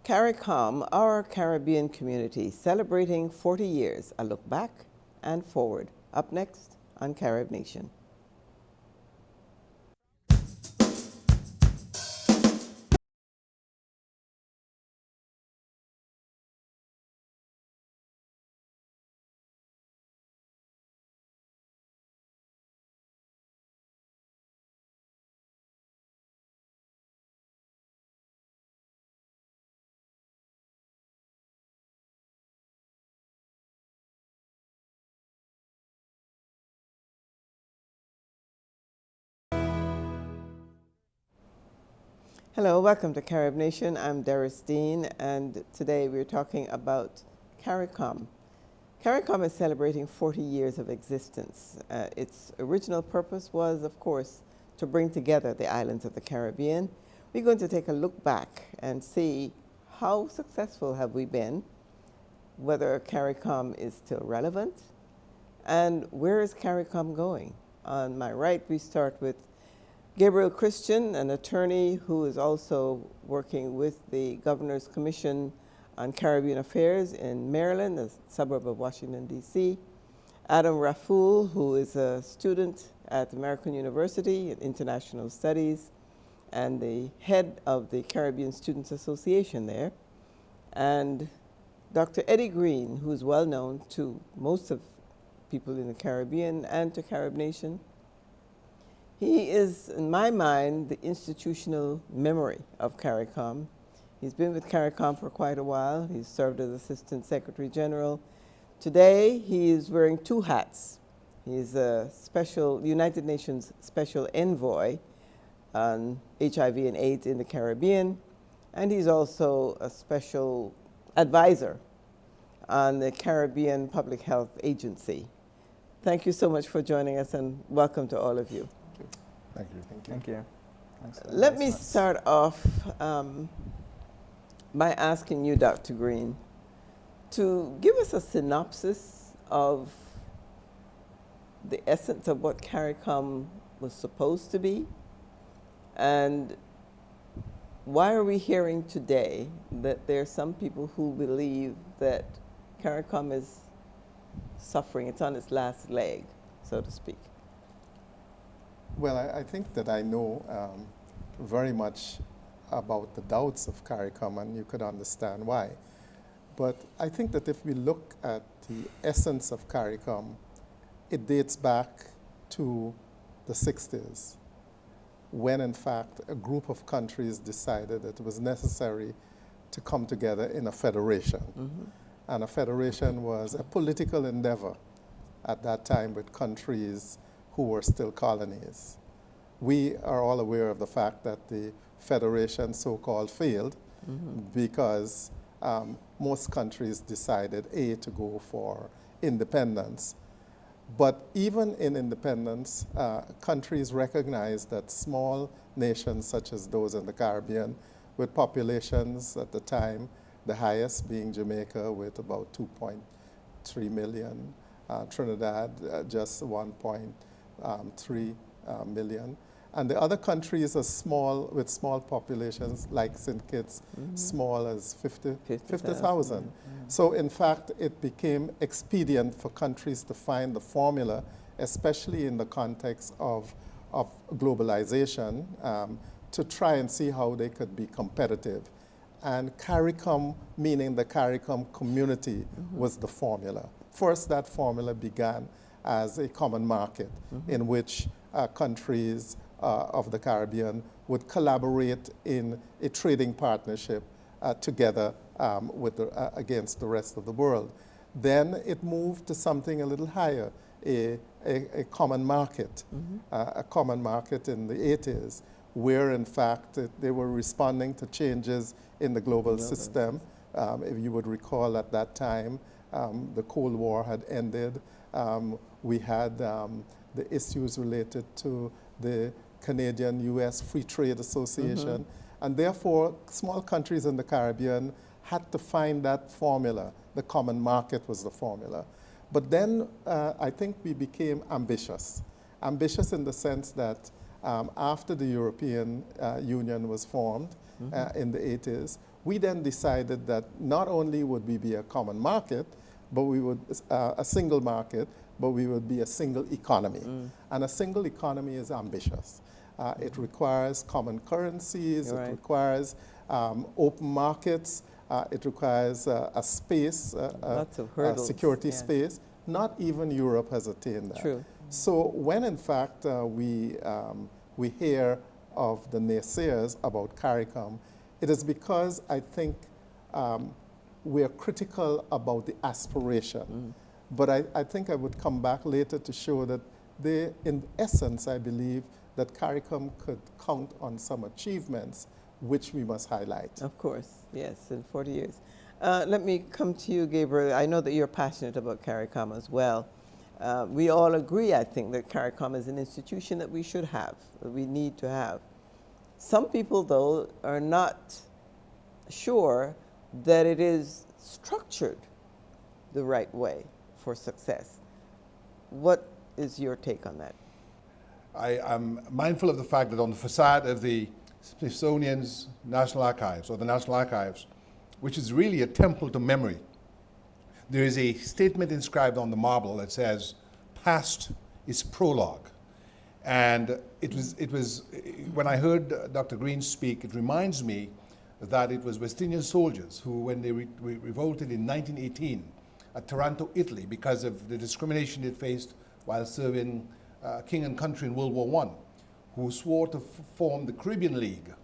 Caricom, our Caribbean community, celebrating 40 years, a look back and forward. Up next on Carib Nation. Hello, welcome to Carib Nation. I'm Doris Dean, and today we're talking about Caricom. Caricom is celebrating 40 years of existence. Its original purpose was, of course, to bring together the islands of the Caribbean. We're going to take a look back and see how successful have we been, whether Caricom is still relevant, and where is Caricom going. On my right, we start with Gabriel Christian, an attorney who is also working with the Governor's Commission on Caribbean Affairs in Maryland, a suburb of Washington, D.C. Adam Rafoul, who is a student at American University in International Studies and the head of the Caribbean Students Association there. And Dr. Eddie Green, who is well known to most of people in the Caribbean and to Carib Nation. He is, in my mind, the institutional memory of Caricom. He's been with Caricom for quite a while. He's served as Assistant Secretary General. Today, he is wearing two hats. He's a United Nations Special Envoy on HIV and AIDS in the Caribbean, and he's also a special advisor on the Caribbean Public Health Agency. Thank you so much for joining us, and welcome to all of you. Thank you. Thank you. Let me start off by asking you, Dr. Green, to give us a synopsis of the essence of what Caricom was supposed to be, and why are we hearing today that there are some people who believe that Caricom is suffering, it's on its last leg, so to speak? Well, I think that I know very much about the doubts of Caricom, and you could understand why. But I think that if we look at the essence of Caricom, it dates back to the 60s, when in fact a group of countries decided that it was necessary to come together in a federation. Mm-hmm. And a federation was a political endeavor at that time with countries who were still colonies. We are all aware of the fact that the federation so-called failed because most countries decided, to go for independence. But even in independence, countries recognized that small nations such as those in the Caribbean, with populations at the time, the highest being Jamaica with about 2.3 million, Trinidad just 1.3 million. And the other countries are small, with small populations, like St. Kitts, small as 50,000. So in fact, it became expedient for countries to find the formula, especially in the context of globalization, to try and see how they could be competitive. And Caricom, meaning the Caricom community, was the formula. First, that formula began as a common market in which countries of the Caribbean would collaborate in a trading partnership together against the rest of the world. Then it moved to something a little higher, a common market, a common market in the 80s, where in fact they were responding to changes in the global system. If you would recall at that time, the Cold War had ended. We had the issues related to the Canadian-U.S. Free Trade Association. And therefore, small countries in the Caribbean had to find that formula. The common market was the formula. But then I think we became ambitious. Ambitious in the sense that after the European Union was formed in the 80s, we then decided that not only would we be a common market, but we would, a single market, but we would be a single economy. And a single economy is ambitious. It requires common currencies, it requires open markets, it requires a space, lots of hurdles, security space. Not even Europe has attained that. True. So when in fact we hear of the naysayers about Caricom, it is because I think we are critical about the aspiration. But I think I would come back later to show that in essence, I believe that Caricom could count on some achievements which we must highlight. Of course, yes, in 40 years. Let me come to you, Gabriel. I know that you're passionate about Caricom as well. We all agree, I think, that Caricom is an institution that we should have, that we need to have. Some people, though, are not sure that it is structured the right way for success. What is your take on that? I am mindful of the fact that on the facade of the Smithsonian's National Archives, or the National Archives, which is really a temple to memory, there is a statement inscribed on the marble that says, "Past is prologue." And it was when I heard Dr. Green speak, it reminds me that it was West Indian soldiers who, when they revolted in 1918 at Taranto, Italy, because of the discrimination they faced while serving king and country in World War I, who swore to form the Caribbean League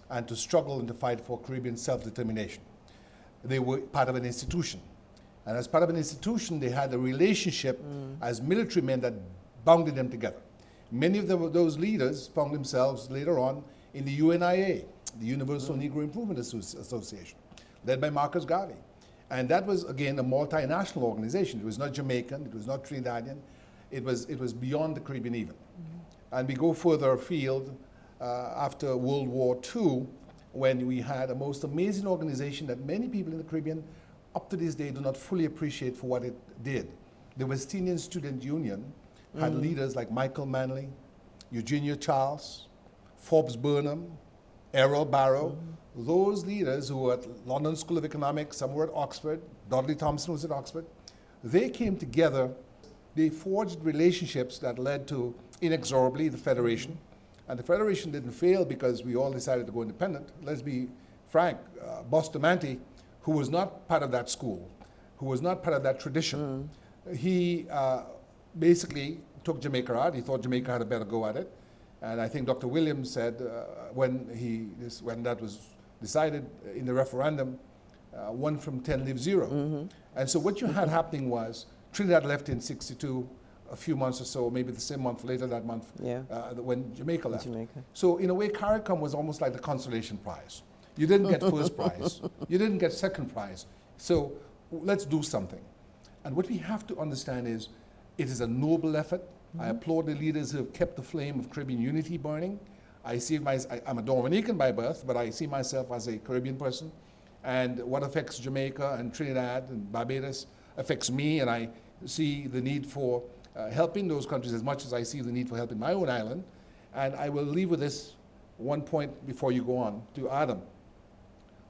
and to struggle and to fight for Caribbean self-determination. They were part of an institution. And as part of an institution, they had a relationship as military men that bounded them together. Many of those leaders found themselves later on in the UNIA, the Universal Negro Improvement Association, led by Marcus Garvey. And that was, again, a multinational organization. It was not Jamaican, it was not Trinidadian, it was beyond the Caribbean even. And we go further afield after World War II, when we had a most amazing organization that many people in the Caribbean up to this day do not fully appreciate for what it did. The West Indian Student Union had leaders like Michael Manley, Eugenia Charles, Forbes Burnham, Errol Barrow. Those leaders who were at London School of Economics, some were at Oxford, Dudley Thompson was at Oxford. They came together, they forged relationships that led to, inexorably, the Federation. And the Federation didn't fail because we all decided to go independent. Let's be frank, Bustamante, who was not part of that school, who was not part of that tradition, he basically took Jamaica out. He thought Jamaica had a better go at it. And I think Dr. Williams said when that was decided in the referendum, 1 from 10 leaves 0. And so what you had happening was Trinidad left in '62, a few months or so, maybe the same month later that month, when Jamaica left. So in a way, Caricom was almost like the consolation prize. You didn't get first prize. You didn't get second prize. So let's do something. And what we have to understand is it is a noble effort. I applaud the leaders who have kept the flame of Caribbean unity burning. I'm a Dominican by birth, but I see myself as a Caribbean person. And what affects Jamaica and Trinidad and Barbados affects me, and I see the need for helping those countries as much as I see the need for helping my own island. And I will leave with this one point before you go on to Adam.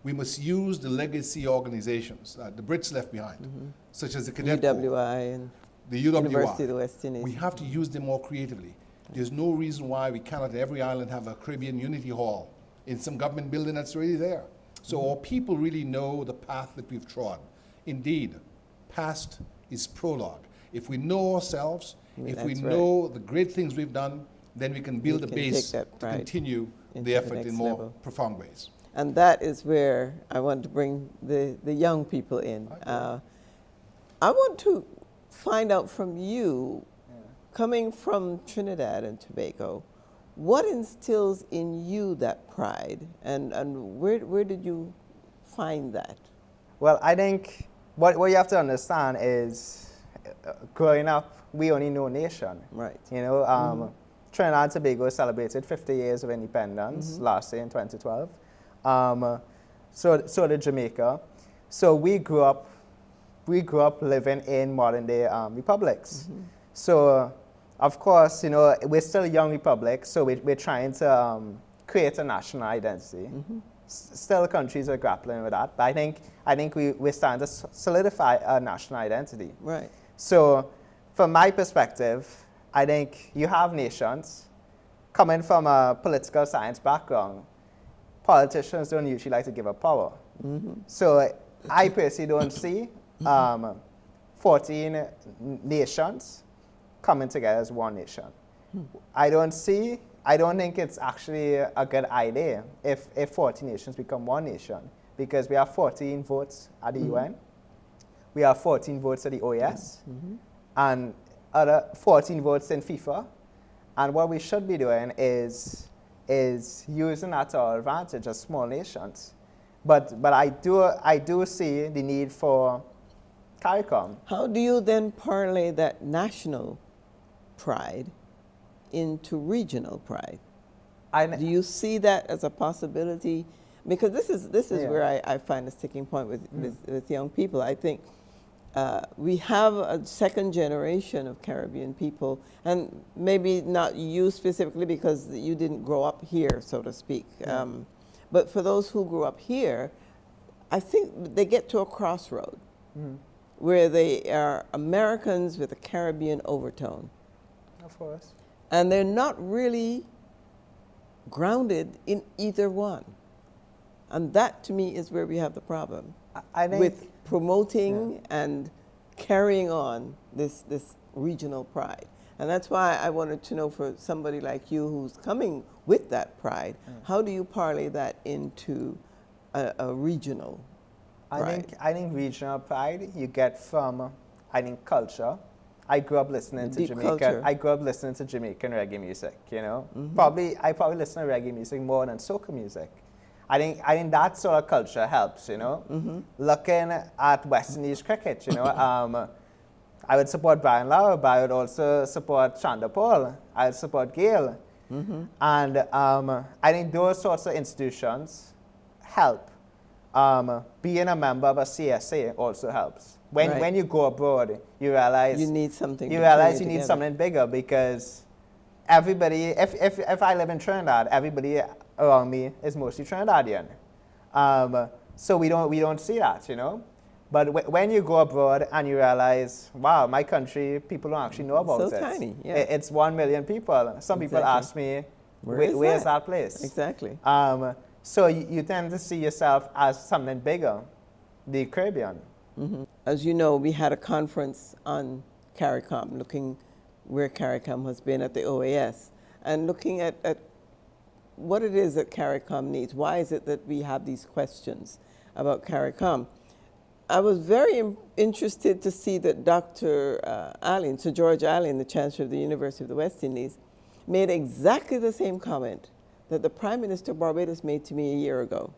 We must use the legacy organizations that the Brits left behind, such as the Cadet UWI and the UWI. University of the West Indies. We have to use them more creatively. There's no reason why we cannot at every island have a Caribbean Unity Hall in some government building that's already there. So our people really know the path that we've trod. Indeed, past is prologue. If we know ourselves, if we know the great things we've done, then we can build a base to continue the effort in more profound ways. And that is where I want to bring the young people in. I want to find out from you, coming from Trinidad and Tobago, what instills in you that pride, and where did you find that? Well, I think what you have to understand is, growing up, we only know nation. Right. You know, Trinidad and Tobago celebrated 50 years of independence last year in 2012. So did Jamaica. So we grew up living in modern day republics. So of course, you know, we're still a young republic, so we're trying to create a national identity. Still, countries are grappling with that, but I think we're starting to solidify a national identity. Right. So, from my perspective, I think you have nations. Coming from a political science background, politicians don't usually like to give up power. So, I personally don't see 14 nations coming together as one nation. I don't think it's actually a good idea if 14 nations become one nation, because we have 14 votes at the UN, we have 14 votes at the OAS, and other 14 votes in FIFA. And what we should be doing is using that to our advantage as small nations. But I do see the need for Caricom. How do you then parlay that national pride into regional pride? Do you see that as a possibility? Because this is where I find a sticking point with young people. I think we have a second generation of Caribbean people, and maybe not you specifically because you didn't grow up here, so to speak. But for those who grew up here, I think they get to a crossroad where they are Americans with a Caribbean overtone. Of course. And they're not really grounded in either one. And that, to me, is where we have the problem. I think with promoting and carrying on this regional pride. And that's why I wanted to know, for somebody like you who's coming with that pride, how do you parlay that into a regional pride? I think regional pride you get from, I think, culture. I grew up listening to Jamaican. Culture. I grew up listening to Jamaican reggae music. You know, I probably listen to reggae music more than soca music. I think that sort of culture helps. You know, looking at West Indies cricket. You know, I would support Brian Lara, but I would also support Chanda Paul. I would support Gail. And I think those sorts of institutions help. Being a member of a CSA also helps. When you go abroad, you realize you need something. You realize you need something bigger, because everybody. If I live in Trinidad, everybody around me is mostly Trinidadian. So we don't see that, you know. But when you go abroad and you realize, wow, my country, people don't actually know about it. So tiny, yeah. It's 1 million people. Some people ask me, where's that place? Exactly. So you tend to see yourself as something bigger, the Caribbean. As you know, we had a conference on Caricom, looking where Caricom has been at the OAS, and looking at what it is that Caricom needs. Why is it that we have these questions about Caricom? I was very interested to see that Dr. Allen, Sir George Allen, the Chancellor of the University of the West Indies, made exactly the same comment that the Prime Minister of Barbados made to me a year ago.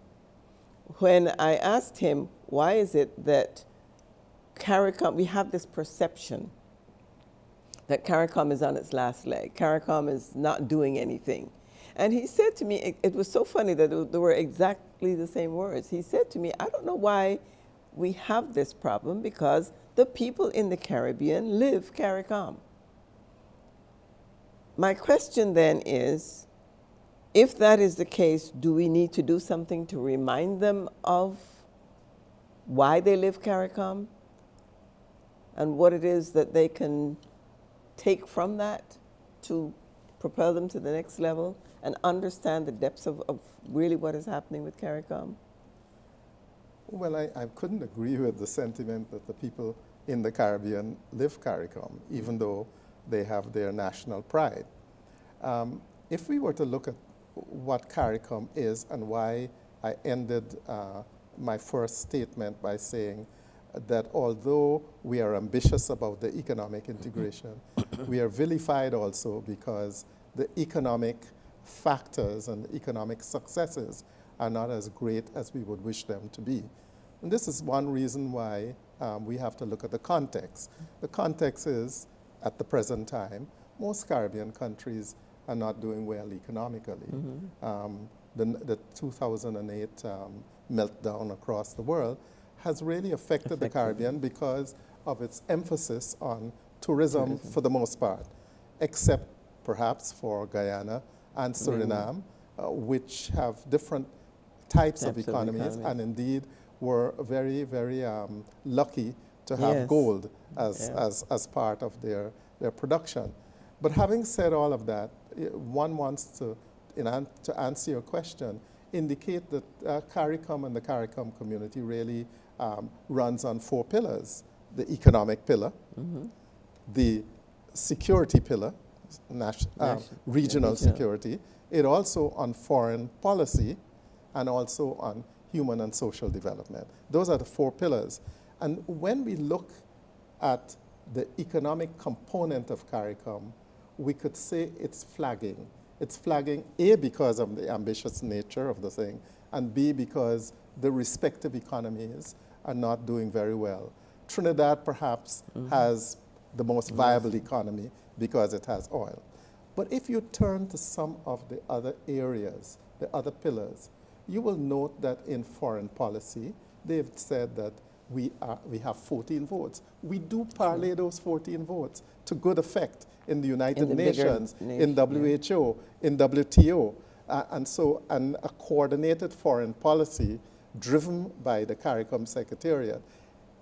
When I asked him, why is it that Caricom, we have this perception that Caricom is on its last leg. Caricom is not doing anything. And he said to me, it was so funny that there were exactly the same words. He said to me, I don't know why we have this problem, because the people in the Caribbean live Caricom. My question then is, if that is the case, do we need to do something to remind them of why they live Caricom and what it is that they can take from that to propel them to the next level and understand the depths of really what is happening with Caricom? Well, I couldn't agree with the sentiment that the people in the Caribbean live Caricom, even though they have their national pride. If we were to look at what Caricom is and why I ended my first statement by saying that although we are ambitious about the economic integration, we are vilified also because the economic factors and the economic successes are not as great as we would wish them to be. And this is one reason why we have to look at the context. The context is, at the present time, most Caribbean countries are not doing well economically. The 2008 meltdown across the world has really affected the Caribbean because of its emphasis on tourism for the most part. except perhaps for Guyana and Suriname, which have different types of economies, and indeed were very, very lucky to have gold as part of their production. But having said all of that, one wants to answer your question, indicate that Caricom and the Caricom community really runs on 4 pillars: the economic pillar, the security pillar, regional security, it also on foreign policy, and also on human and social development. Those are the 4 pillars. And when we look at the economic component of Caricom, we could say it's flagging. It's flagging, A, because of the ambitious nature of the thing, and B, because the respective economies are not doing very well. Trinidad perhaps has the most viable economy because it has oil. But if you turn to some of the other areas, the other pillars, you will note that in foreign policy, they've said that we have 14 votes. We do parlay those 14 votes to good effect in the United Nations, in WHO, in WTO. And a coordinated foreign policy driven by the CARICOM Secretariat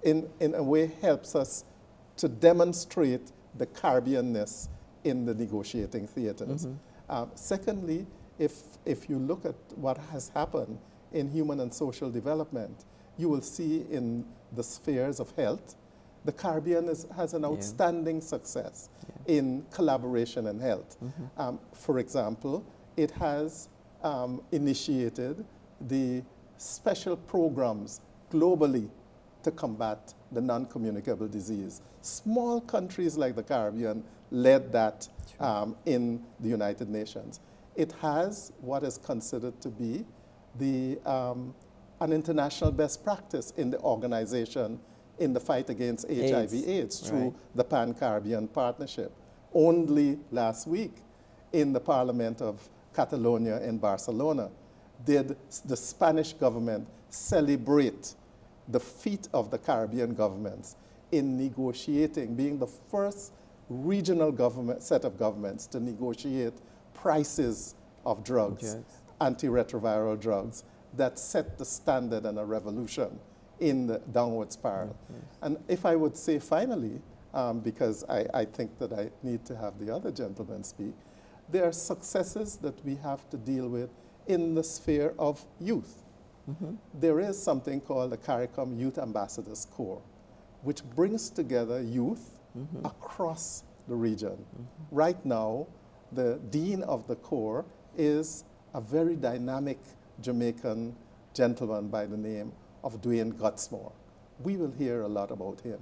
in a way helps us to demonstrate the Caribbean-ness in the negotiating theaters. Secondly, if you look at what has happened in human and social development, you will see in the spheres of health, the Caribbean has an outstanding success in collaboration and health. For example, it has initiated the special programs globally to combat the non-communicable disease. Small countries like the Caribbean led that in the United Nations. It has what is considered to be an international best practice in the organization in the fight against HIV/AIDS through the Pan-Caribbean Partnership. Only last week in the Parliament of Catalonia in Barcelona did the Spanish government celebrate the feat of the Caribbean governments in negotiating, being the first regional set of governments to negotiate prices of drugs, antiretroviral drugs, that set the standard and a revolution in the downward spiral. And if I would say finally, because I think that I need to have the other gentlemen speak, there are successes that we have to deal with in the sphere of youth. There is something called the CARICOM Youth Ambassadors Corps, which brings together youth across the region. Right now, the dean of the Corps is a very dynamic Jamaican gentleman by the name of Dwayne Gutsmore. We will hear a lot about him.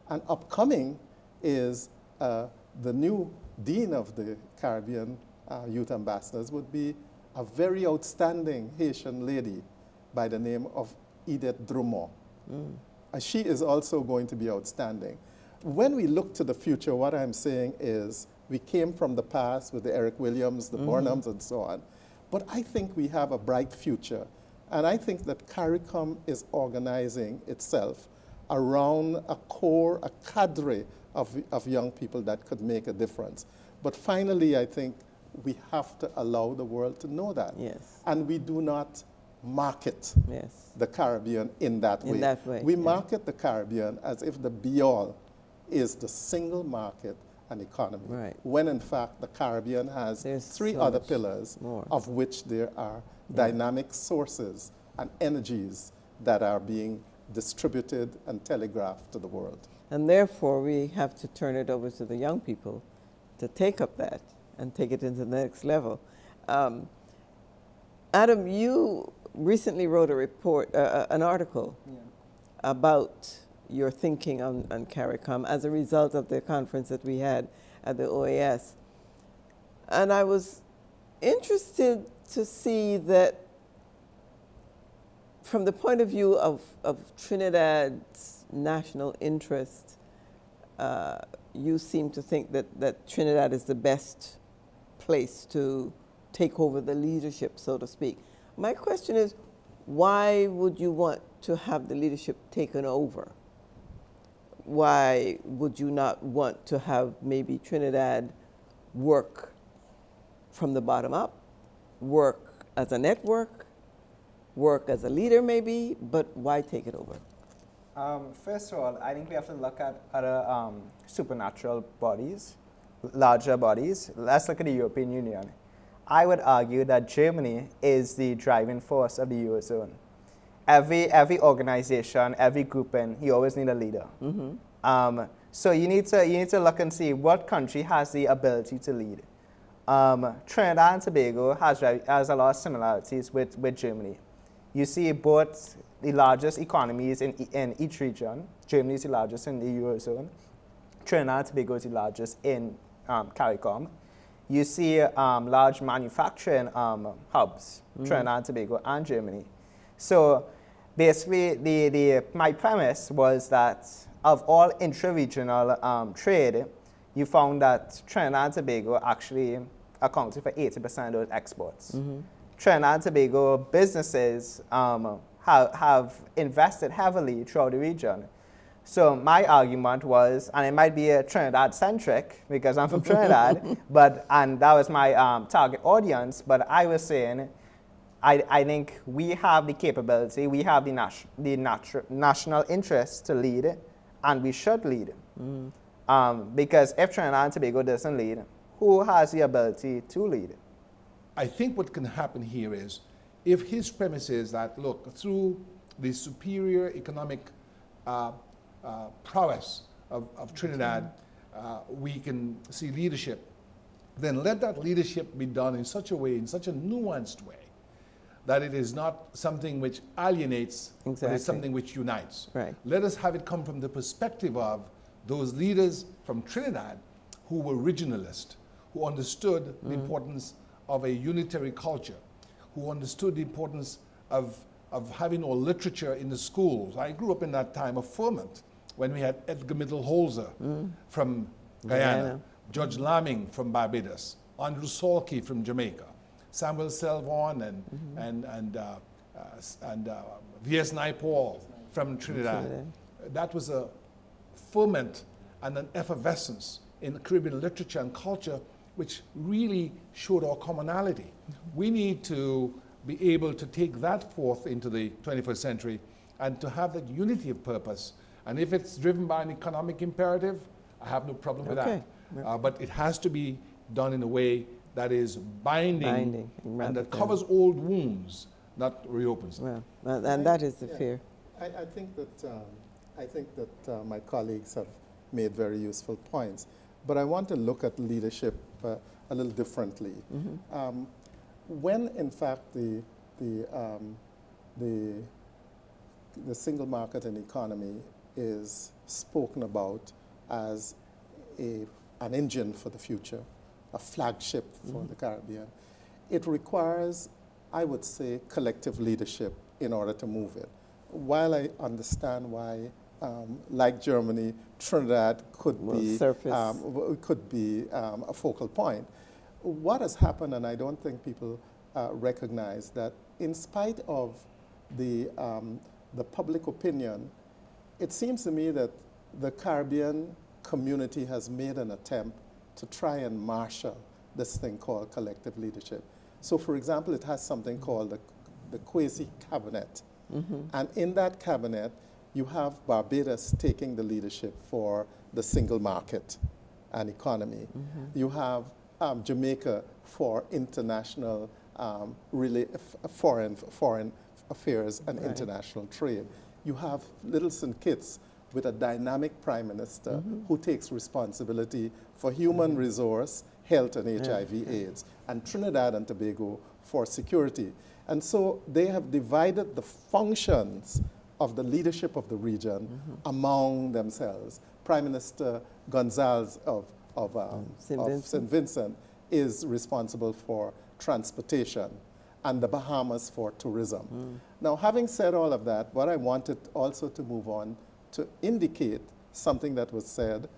And upcoming is the new dean of the Caribbean Youth Ambassadors would be a very outstanding Haitian lady by the name of Edith Drummond. She is also going to be outstanding. When we look to the future, what I'm saying is we came from the past with the Eric Williams, the Burnhams, and so on. But I think we have a bright future. And I think that CARICOM is organizing itself around a core, a cadre of young people that could make a difference. But finally, I think we have to allow the world to know that. And we do not market the Caribbean in that way. We market the Caribbean as if the be-all is the single market and economy, when in fact the Caribbean has three other pillars, of which there are dynamic sources and energies that are being distributed and telegraphed to the world. And therefore we have to turn it over to the young people to take up that and take it into the next level. Adam, you recently wrote a report, an article about your thinking on CARICOM as a result of the conference that we had at the OAS. And I was interested to see that from the point of view of Trinidad's national interest, you seem to think that Trinidad is the best place to take over the leadership, so to speak. My question is, why would you want to have the leadership taken over? Why would you not want to have maybe Trinidad work from the bottom up, work as a network, work as a leader maybe, but why take it over? First of all, I think we have to look at other supernatural bodies, larger bodies. Let's look at the European Union. I would argue that Germany is the driving force of the Eurozone. Every organization, every grouping, you always need a leader. So you need to look and see what country has the ability to lead. Trinidad and Tobago has a lot of similarities with Germany. You see both the largest economies in each region. Germany is the largest in the Eurozone. Trinidad and Tobago is the largest in Caricom. You see large manufacturing hubs, Trinidad and Tobago and Germany. So basically, my premise was that of all intra-regional trade, you found that Trinidad and Tobago actually accounted for 80% of those exports. Trinidad and Tobago businesses have invested heavily throughout the region. So my argument was, and it might be a Trinidad-centric because I'm from Trinidad, and that was my target audience, but I was saying, I think we have the capability, we have the national interest to lead, and we should lead. Because if Trinidad and Tobago doesn't lead, who has the ability to lead? I think what can happen here is, if his premise is that, look, through the superior economic prowess of Trinidad, we can see leadership, then let that leadership be done in such a way, in such a nuanced way, that it is not something which alienates, but it's something which unites. Right. Let us have it come from the perspective of those leaders from Trinidad who were regionalist, who understood the importance of a unitary culture, who understood the importance of having all literature in the schools. I grew up in that time of ferment, when we had Edgar Mittelholzer from Guyana, Judge Laming from Barbados, Andrew Salkey from Jamaica, Samuel Selvon and V.S. Naipaul from Trinidad. That was a ferment and an effervescence in Caribbean literature and culture which really showed our commonality. We need to be able to take that forth into the 21st century and to have that unity of purpose. And if it's driven by an economic imperative, I have no problem with that. But it has to be done in a way that is binding and that covers old wounds, not reopens them. Well, and that is the fear. I think that my colleagues have made very useful points, but I want to look at leadership a little differently. When, in fact, the single market and economy is spoken about as an engine for the future, a flagship for the Caribbean, it requires, I would say, collective leadership in order to move it. While I understand why, like Germany, Trinidad could be a focal point, what has happened, and I don't think people recognize that, in spite of the public opinion, it seems to me that the Caribbean community has made an attempt to try and marshal this thing called collective leadership. So, for example, it has something called the quasi-cabinet. And in that cabinet, you have Barbados taking the leadership for the single market and economy. You have Jamaica for international foreign affairs and international trade. You have Little St. Kitts with a dynamic prime minister who takes responsibility for human resource, health and HIV/AIDS, and Trinidad and Tobago for security. And so they have divided the functions of the leadership of the region among themselves. Prime Minister Gonzalez of St. Vincent is responsible for transportation, and the Bahamas for tourism. Now, having said all of that, what I wanted also to move on to indicate something that was said,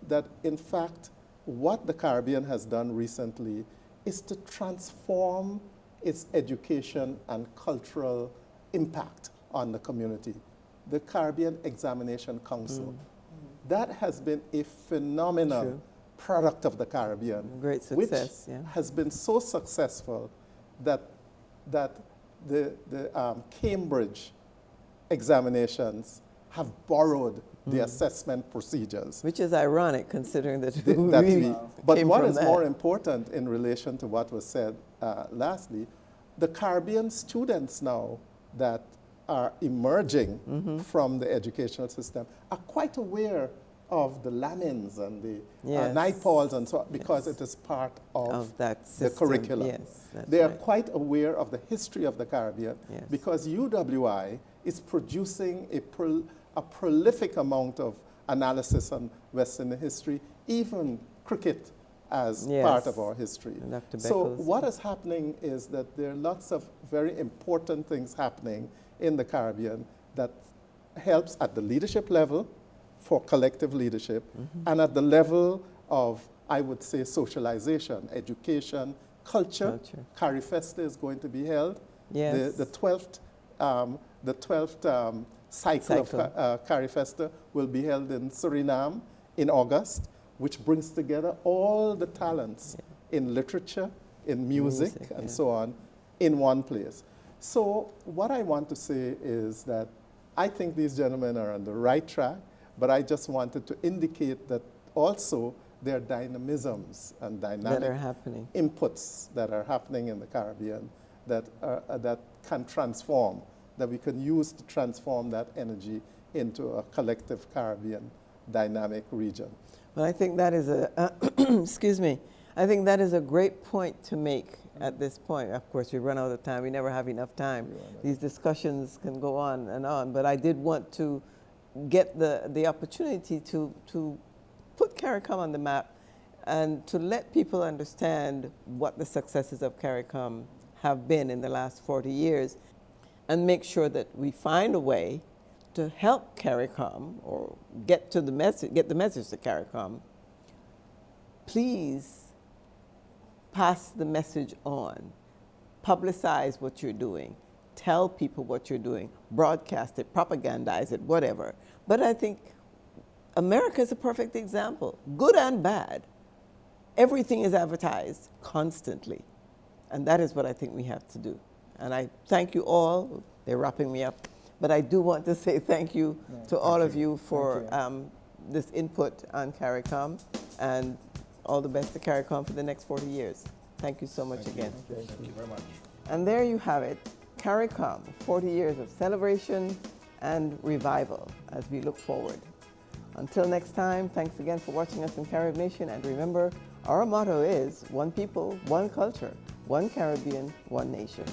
that in fact, what the Caribbean has done recently is to transform its education and cultural impact on the community. The Caribbean Examination Council, that has been a phenomenal product of the Caribbean. Great success, which yeah. has been so successful that the Cambridge examinations have borrowed the assessment procedures. Which is ironic considering that That we but came what from is that. more important in relation to what was said lastly, the Caribbean students now that are emerging from the educational system are quite aware of the Lamins and the Yes. Naipols and so on, because it is part of that the system. curriculum. Yes, that's They are right. quite aware of the history of the Caribbean Yes. because UWI is producing a prolific amount of analysis on West Indian history, even cricket as Yes. part of our history. And Dr. So Beckles. what is happening is that there are lots of very important things happening in the Caribbean that helps at the leadership level for collective leadership and at the level of, I would say, socialization, education, culture. Carifesta is going to be held. Yes. The 12th cycle of Carifesta will be held in Suriname in August, which brings together all the talents in literature, in music and so on in one place. So what I want to say is that I think these gentlemen are on the right track, but I just wanted to indicate that also there are dynamisms and dynamic that are happening. inputs that are happening in the Caribbean that can transform, that we can use to transform that energy into a collective Caribbean dynamic region. Well, I think that is a, excuse me, I think that is a great point to make at this point. Of course, we run out of time. We never have enough time. These discussions can go on, but I did want to get the opportunity to put Caricom on the map and to let people understand what the successes of Caricom have been in the last 40 years and make sure that we find a way to help Caricom or get the message to Caricom. Please pass the message on. Publicize what you're doing. Tell people what you're doing. Broadcast it, propagandize it, whatever. But I think America is a perfect example, good and bad. Everything is advertised constantly. And that is what I think we have to do. And I thank you all. They're wrapping me up. But I do want to say thank you to all of you for this input on Caricom, and all the best to Caricom for the next 40 years. Thank you so much again. Thank you very much. And there you have it, Caricom, 40 years of celebration and revival as we look forward. Until next time, thanks again for watching us in Carib Nation, and remember, our motto is one people, one culture, one Caribbean, one nation.